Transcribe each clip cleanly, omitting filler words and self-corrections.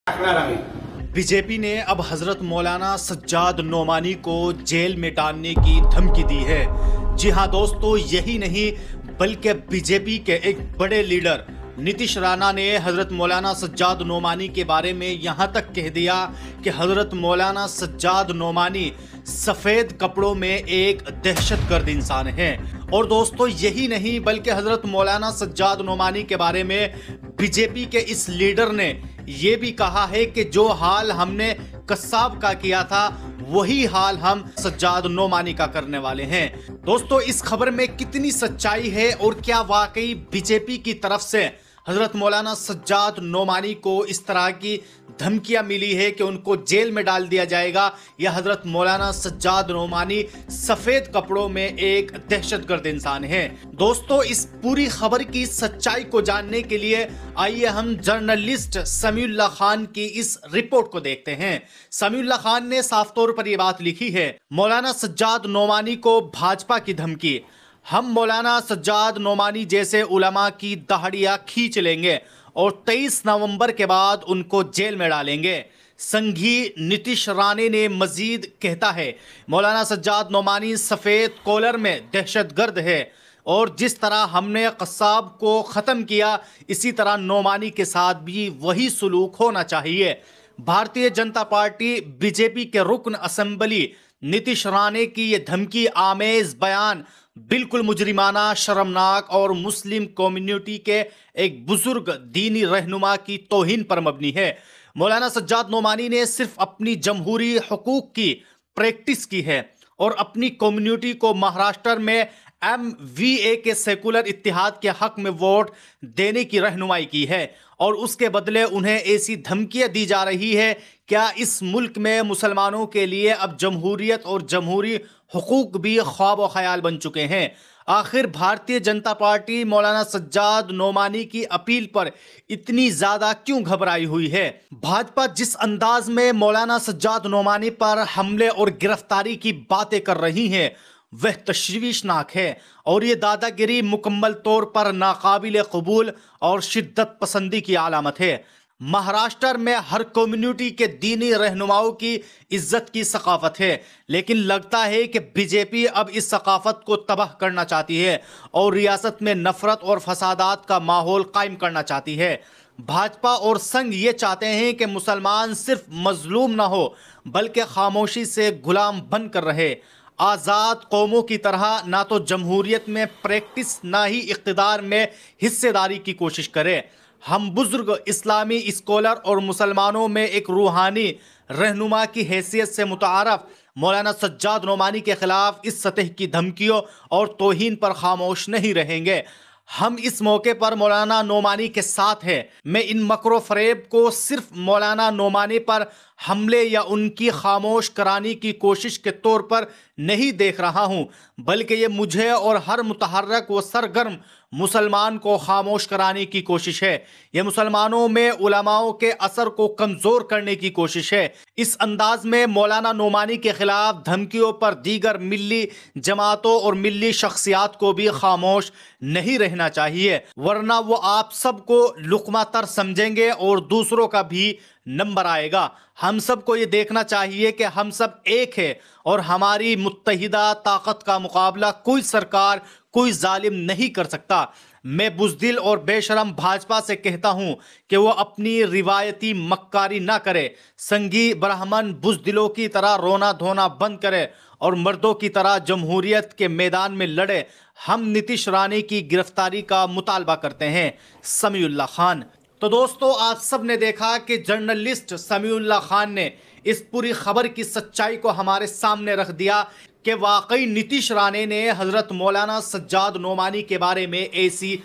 B J P ने अब हजरत मौलाना सज्जाद नोमानी को जेल में डालने की धमकी दी है। जी हाँ दोस्तों, यही नहीं बल्कि बीजेपी के एक बड़े लीडर नीतीश राणा ने हजरत मौलाना सज्जाद नोमानी के बारे में यहाँ तक कह दिया कि हजरत मौलाना सज्जाद नोमानी सफ़ेद कपड़ों में एक दहशतगर्द इंसान है। और दोस्तों यही नहीं बल्कि हजरत मौलाना सज्जाद नोमानी के बारे में बीजेपी के इस लीडर ने ये भी कहा है कि जो हाल हमने कस्साब का किया था वही हाल हम सज्जाद नोमानी का करने वाले हैं। दोस्तों इस खबर में कितनी सच्चाई है और क्या वाकई बीजेपी की तरफ से हजरत मौलाना सज्जाद नोमानी को इस तरह की धमकियां मिली है कि उनको जेल में डाल दिया जाएगा, या हजरत मौलाना सज्जाद नोमानी सफेद कपड़ों में एक दहशतगर्द इंसान है। दोस्तों इस पूरी खबर की सच्चाई को जानने के लिए आइए हम जर्नलिस्ट समीउल्लाह खान की इस रिपोर्ट को देखते हैं। समीउल्लाह खान ने साफ तौर पर यह बात लिखी है, मौलाना सज्जाद नोमानी को भाजपा की धमकी, हम मौलाना सज्जाद नोमानी जैसे उलमा की दहाड़ियां खींच लेंगे और 23 नवंबर के बाद उनको जेल में डालेंगे। संघी नीतीश राणे ने मजीद कहता है, मौलाना सज्जाद नोमानी सफ़ेद कॉलर में दहशतगर्द है और जिस तरह हमने कस्साब को ख़त्म किया इसी तरह नोमानी के साथ भी वही सलूक होना चाहिए। भारतीय जनता पार्टी बीजेपी के रुकन असेंबली नीतीश राणे की ये धमकी आमेज बयान बिल्कुल मुजरिमाना, शर्मनाक और मुस्लिम कम्युनिटी के एक बुजुर्ग दीनी रहनुमा की तौहीन पर मबनी है। मौलाना सज्जाद नोमानी ने सिर्फ अपनी जमहूरी हुकूक की प्रैक्टिस की है और अपनी कम्युनिटी को महाराष्ट्र में MVA के सेकुलर इत्तेहाद के हक में वोट देने की रहनुमाई की है और उसके बदले उन्हें ऐसी धमकियां दी जा रही है। क्या इस मुल्क में मुसलमानों के लिए अब जमहूरियत और जमहूरी हुकूक भी ख्वाब और ख्याल बन चुके हैं? आखिर भारतीय जनता पार्टी मौलाना सज्जाद नोमानी की अपील पर इतनी ज़्यादा क्यों घबराई हुई है? भाजपा जिस अंदाज में मौलाना सज्जाद नोमानी पर हमले और गिरफ्तारी की बातें कर रही है वह तशवीशनाक है और ये दादागिरी मुकम्मल तौर पर नाकाबिल कबूल और शिद्दत पसंदी की अलामत है। महाराष्ट्र में हर कम्युनिटी के दीनी रहनुमाओं की इज्जत की सकाफत है, लेकिन लगता है कि बीजेपी अब इस सकाफत को तबाह करना चाहती है और रियासत में नफरत और फसादात का माहौल कायम करना चाहती है। भाजपा और संघ ये चाहते हैं कि मुसलमान सिर्फ मजलूम ना हो बल्कि खामोशी से गुलाम बन कर रहे। आज़ाद कौमों की तरह ना तो जमहूरियत में प्रैक्टिस ना ही इक़्तिदार में हिस्सेदारी की कोशिश करे। हम बुजुर्ग इस्लामी स्कॉलर और मुसलमानों में एक रूहानी रहनुमा की हैसियत से मुतारफ मौलाना सज्जाद नोमानी के खिलाफ इस सतह की धमकियों और तौहीन पर खामोश नहीं रहेंगे। हम इस मौके पर मौलाना नोमानी के साथ हैं। मैं इन मकरो फरेब को सिर्फ मौलाना नोमानी पर हमले या उनकी खामोश कराने की कोशिश के तौर पर नहीं देख रहा हूं, बल्कि ये मुझे और हर मुतहर्रक व सरगर्म मुसलमान को खामोश कराने की कोशिश है। ये मुसलमानों में उलमाओं के असर को कमज़ोर करने की कोशिश है। इस अंदाज में मौलाना नोमानी के खिलाफ धमकियों पर दीगर मिल्ली जमातों और मिल्ली शख्सियात को भी खामोश नहीं रहना चाहिए, वरना वो आप सबको लुक़मा तर समझेंगे और दूसरों का भी नंबर आएगा। हम सब को ये देखना चाहिए कि हम सब एक है और हमारी मुत्तहिदा ताकत का मुकाबला कोई सरकार, कोई जालिम नहीं कर सकता। मैं बुज़दिल और बेशरम भाजपा से कहता हूं कि वो अपनी रिवायती मक्कारी ना करे, संगी ब्राह्मण बुज़दिलों की तरह रोना धोना बंद करे और मर्दों की तरह जमहूरियत के मैदान में लड़े। हम नीतीश राणे की गिरफ्तारी का मुतालबा करते हैं। समीउल्लाह खान। तो दोस्तों आप सब ने देखा कि जर्नलिस्ट समीउल्लाह खान ने इस पूरी खबर की सच्चाई को हमारे सामने रख दिया कि वाकई नीतीश राणे ने हजरत मौलाना सज्जाद नोमानी के बारे में ऐसी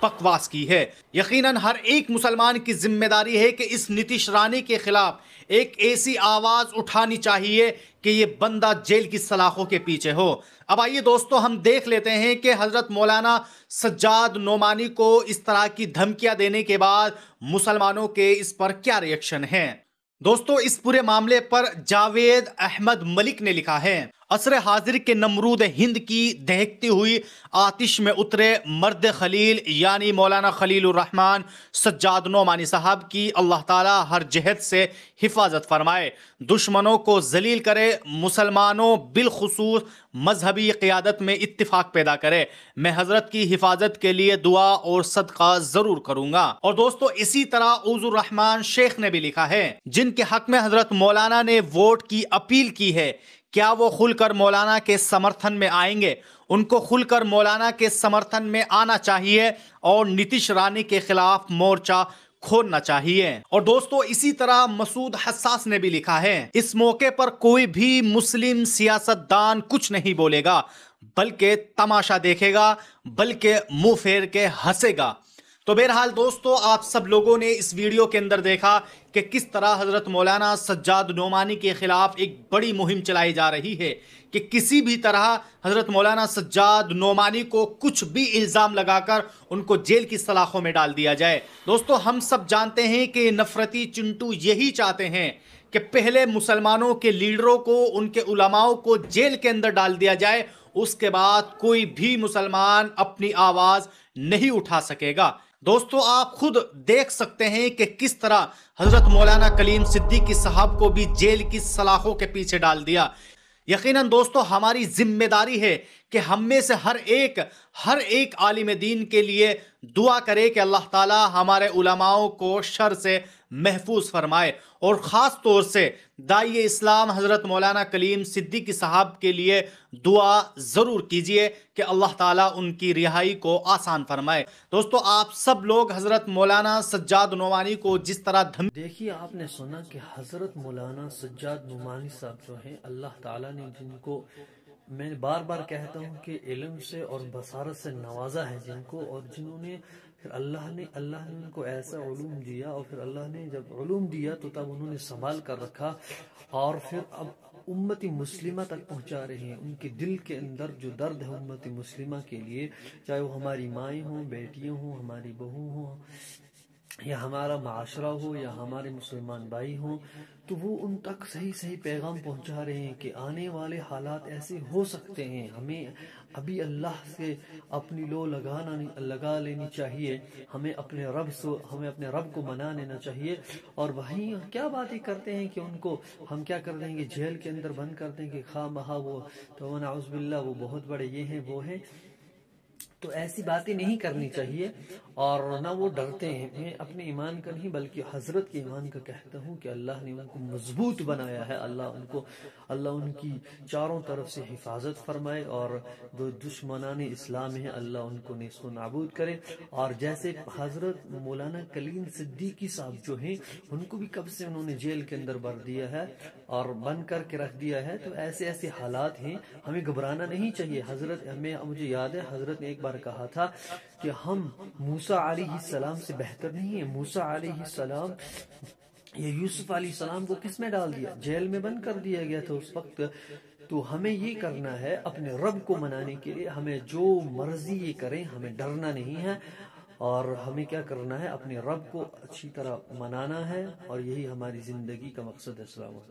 बकवास की है। यकीनन हर एक मुसलमान की जिम्मेदारी है कि इस नीतीश राणे के खिलाफ एक ऐसी आवाज़ उठानी चाहिए कि ये बंदा जेल की सलाखों के पीछे हो। अब आइए दोस्तों हम देख लेते हैं कि हजरत मौलाना सज्जाद नोमानी को इस तरह की धमकियां देने के बाद मुसलमानों के इस पर क्या रिएक्शन है। दोस्तों इस पूरे मामले पर जावेद अहमद मलिक ने लिखा है, असर हाजिर के नमरूद हिंद की दहकती हुई आतिश में उतरे मर्द खलील यानी मौलाना खलीलुर रहमान सज्जाद नोमानी साहब की अल्लाह ताला हर जहत से हिफाजत फरमाए, दुश्मनों को जलील करे, मुसलमानों बिलखुसूस मजहबी क़ियादत में इत्तिफाक पैदा करे। मैं हजरत की हिफाजत के लिए दुआ और सदका जरूर करूंगा। और दोस्तों, इसी तरह उज़ुर रहमान शेख ने भी लिखा है, जिनके हक में हजरत मौलाना ने वोट की अपील की है, क्या वो खुलकर मौलाना के समर्थन में आएंगे? उनको खुलकर मौलाना के समर्थन में आना चाहिए और नीतीश रानी के खिलाफ मोर्चा खोलना चाहिए। और दोस्तों, इसी तरह मसूद हसास ने भी लिखा है, इस मौके पर कोई भी मुस्लिम सियासतदान कुछ नहीं बोलेगा, बल्कि तमाशा देखेगा, बल्कि मुंह फेर के हंसेगा। तो बहरहाल दोस्तों, आप सब लोगों ने इस वीडियो के अंदर देखा कि किस तरह हजरत मौलाना सज्जाद नोमानी के खिलाफ एक बड़ी मुहिम चलाई जा रही है कि किसी भी तरह हजरत मौलाना सज्जाद नोमानी को कुछ भी इल्ज़ाम लगाकर उनको जेल की सलाखों में डाल दिया जाए। दोस्तों, हम सब जानते हैं कि नफरती चिंटू यही चाहते हैं कि पहले मुसलमानों के लीडरों को, उनके उलमाओं को जेल के अंदर डाल दिया जाए, उसके बाद कोई भी मुसलमान अपनी आवाज़ नहीं उठा सकेगा। दोस्तों, आप खुद देख सकते हैं कि किस तरह हजरत मौलाना कलीम सिद्दीकी साहब को भी जेल की सलाखों के पीछे डाल दिया। यकीनन दोस्तों, हमारी जिम्मेदारी है कि हम में से हर एक आलिम दीन के लिए दुआ करे कि अल्लाह ताला हमारे उलमाओं को शर से महफूज फरमाए, और ख़ास तौर से दाई इस्लाम हज़रत मौलाना कलीम सिद्दीकी साहब के लिए दुआ ज़रूर कीजिए कि अल्लाह ताला उनकी रिहाई को आसान फरमाए। दोस्तों, आप सब लोग हज़रत मौलाना सज्जाद नोमानी को जिस तरह देखिए, आपने सुना कि हज़रत मौलाना सज्जाद नोमानी साहब जो हैं, अल्लाह ताला ने जिनको, मैं बार बार कहता हूँ कि इल्म से और बसारत से नवाजा है जिनको, और जिन्होंने फिर अल्लाह ने उनको ऐसा उलूम दिया, और फिर अल्लाह ने जब उलूम दिया तो तब उन्होंने संभाल कर रखा, और फिर अब उम्मती मुस्लिमा तक पहुंचा रहे हैं। उनके दिल के अंदर जो दर्द है उम्मती मुस्लिमा के लिए, चाहे वो हमारी माएँ हों, बेटियाँ हों, हमारी बहू हों, या हमारा माशरा हो, या हमारे मुसलमान भाई हों, तो वो उन तक सही सही पैगाम पहुंचा रहे हैं कि आने वाले हालात ऐसे हो सकते हैं। हमें अभी अल्लाह से अपनी लो लगा लेनी चाहिए, हमें अपने रब को मना लेना चाहिए। और वहीं क्या बातें करते हैं कि उनको हम क्या कर देंगे, जेल के अंदर बंद कर देंगे, खा महा वो तो नाउज़ुबिल्लाह वो बहुत बड़े ये हैं वो हैं। तो ऐसी बातें नहीं करनी चाहिए, और ना वो डरते हैं। मैं अपने ईमान का नहीं बल्कि हजरत के ईमान का कहता हूँ कि अल्लाह ने उनको मजबूत बनाया है। अल्लाह उनकी चारों तरफ से हिफाजत फरमाए, और जो दुश्मनाने इस्लाम है अल्लाह उनको नेस्तो नाबूद करे। और जैसे हजरत मौलाना कलीम सिद्दीकी साहब जो हैं, उनको भी कब से उन्होंने जेल के अंदर भर दिया है और बंद करके रख दिया है। तो ऐसे ऐसे हालात हैं, हमें घबराना नहीं चाहिए। मुझे याद है हजरत ने एक बार कहा था कि हम मूसा अलैहिस्सलाम से बेहतर नहीं है। मूसा अलैहिस्सलाम या यूसुफ अलैहिस्सलाम को किस में डाल दिया, जेल में बंद कर दिया गया था उस वक्त। तो हमें ये करना है अपने रब को मनाने के लिए, हमें जो मर्जी ये करें, हमें डरना नहीं है, और हमें क्या करना है, अपने रब को अच्छी तरह मनाना है, और यही हमारी जिंदगी का मकसद है। अस्सलाम वालेकुम।